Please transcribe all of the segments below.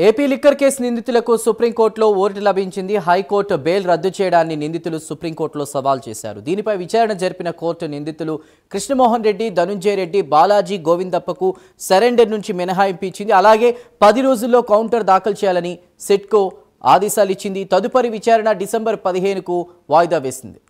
AP liquor case నిందితులకు సుప్రీంకోర్టులో vote లభించింది. హైకోర్టు బెయిల్ రద్దు చేయడాన్ని నిందితులు సుప్రీంకోర్టులో సవాల్ చేశారు. దీనిపై విచారణ జరిపిన కోర్టు నిందితులు కృష్ణమోహన్ రెడ్డి, ధనుంజయ రెడ్డి, బాలాజీ గోవిందప్పకు సరెండర్ నుంచి మినహాయింపు ఇచ్చింది. అలాగే 10 రోజుల్లో కౌంటర్ దాఖలు చేయాలని సిట్కో ఆదేశాలు ఇచ్చింది. తదుపరి విచారణ డిసెంబర్ 15కు వాయిదా వేసింది.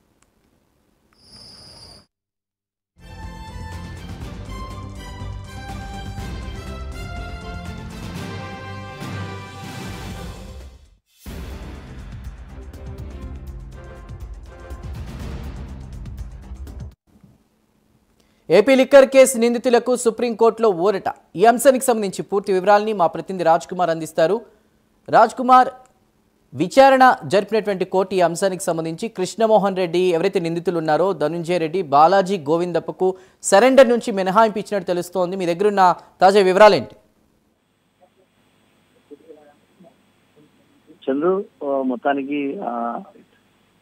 ఏపీ లిక్కర్ కేసు నిందితులకు సుప్రీంకోర్టులో ఊరట. ఈ అంశానికి సంబంధించి పూర్తి వివరాలని మా ప్రతినిధి రాజ్ కుమార్ అందిస్తారు. రాజ్ కుమార్, విచారణ జరిపినటువంటి కోర్టు ఈ అంశానికి సంబంధించి కృష్ణమోహన్ రెడ్డి ఎవరైతే నిందితులు ఉన్నారో ధనుంజయ రెడ్డి, బాలాజీ గోవిందప్పకు సరెండర్ నుంచి మినహాయింపు ఇచ్చినట్టు తెలుస్తోంది. మీ దగ్గర ఉన్న తాజా వివరాలేంటి? చంద్రు, మొత్తానికి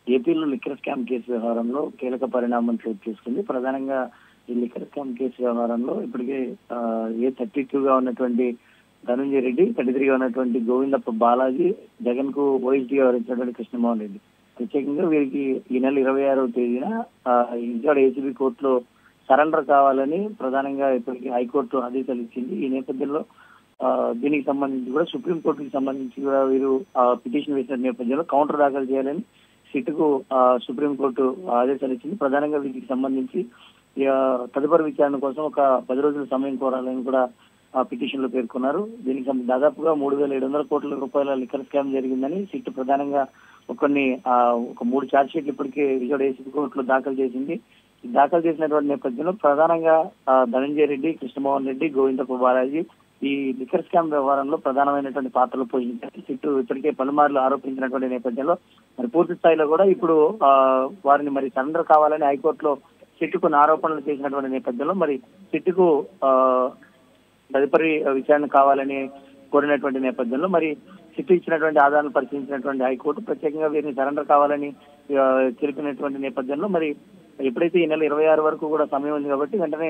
ఏపీలో లిక్కర్ స్కామ్ కేసు వ్యవహారంలో కీలక పరిణామం చోటు చేసుకుంది. ప్రధానంగా ఈ లిక్కర్ స్కామ్ కేసు వ్యవహారంలో ఇప్పటికే A32గా ఉన్నటువంటి ధనుంజయ రెడ్డి, 33గా ఉన్నటువంటి గోవిందప్ప, బాలాజీ, జగన్ కు ఓఎస్డీగా వ్యవహరించినటువంటి కృష్ణమోహన్ రెడ్డి, ప్రత్యేకంగా వీరికి ఈ నెల 26వ తేదీన విజయవాడ ఏసీబీ కోర్టులో సరెండర్ కావాలని ప్రధానంగా ఇప్పటికీ హైకోర్టు ఆదేశాలు ఇచ్చింది. ఈ నేపథ్యంలో దీనికి సంబంధించి కూడా సుప్రీంకోర్టుకి సంబంధించి కూడా వీరు పిటిషన్ వేసిన నేపథ్యంలో కౌంటర్ దాఖలు చేయాలని సిట్కు సుప్రీంకోర్టు ఆదేశాలు ఇచ్చింది. ప్రధానంగా వీటికి సంబంధించి తదుపరి విచారణ కోసం ఒక 10 రోజుల సమయం కోరాలని కూడా పిటిషన్ లో పేర్కొన్నారు. దీనికి దాదాపుగా 3,700 కోట్ల రూపాయల లిక్కర్ స్కామ్ జరిగిందని సిట్ ప్రధానంగా ఒక 3 ఛార్జ్ షీట్లు ఇప్పటికే విజయవాడ ఏసీబీ కోర్టులో దాఖలు చేసింది. దాఖలు చేసినటువంటి నేపథ్యంలో ప్రధానంగా ధనంజయ రెడ్డి, కృష్ణమోహన్ రెడ్డి, గోవిందప్ప, బాలాజీ ఈ లిక్కర్ స్కామ్ వ్యవహారంలో ప్రధానమైనటువంటి పాత్రలు పోషించారు. సిట్టు ఇప్పటికే పలుమార్లు ఆరోపించినటువంటి నేపథ్యంలో మరి పూర్తి స్థాయిలో కూడా ఇప్పుడు వారిని మరి సరెండర్ కావాలని హైకోర్టులో సిట్టు కొన్ని ఆరోపణలు చేసినటువంటి నేపథ్యంలో మరి సిట్టుకు తదుపరి విచారణ కావాలని కోరినటువంటి నేపథ్యంలో మరి సిట్టు ఇచ్చినటువంటి ఆధారాలను పరిశీలించినటువంటి హైకోర్టు ప్రత్యేకంగా వీరిని సరెండర్ కావాలని తెలిపినటువంటి నేపథ్యంలో మరి ఎప్పుడైతే ఈ నెల 26 వరకు కూడా సమయం ఉంది కాబట్టి వెంటనే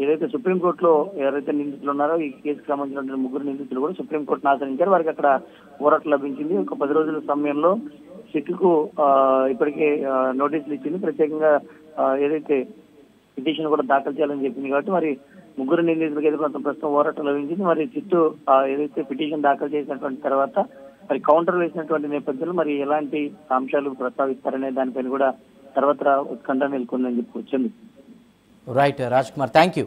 ఏదైతే సుప్రీంకోర్టులో ఎవరైతే నిందితులు ఉన్నారో ఈ కేసుకు సంబంధించినటువంటి 3 నిందితులు కూడా సుప్రీంకోర్టును ఆశ్రయించారు. వారికి అక్కడ ఊరట లభించింది. ఒక 10 రోజుల సమయంలో సిట్కు ఇప్పటికే నోటీసులు ఇచ్చింది. ప్రత్యేకంగా ఏదైతే పిటిషన్ కూడా దాఖలు చేయాలని చెప్పింది కాబట్టి మరి 3 నిందితులకు ఏదో కొంత ప్రస్తుతం ఊరట లభించింది. మరి సిట్టు ఏదైతే పిటిషన్ దాఖలు చేసినటువంటి తర్వాత మరి కౌంటర్ వేసినటువంటి నేపథ్యంలో మరి ఎలాంటి అంశాలు ప్రస్తావిస్తారనే దానిపైన కూడా సర్వత్రా ఉత్కంఠ నెలకొందని చెప్పి వచ్చింది. Right Raj Kumar, thank you.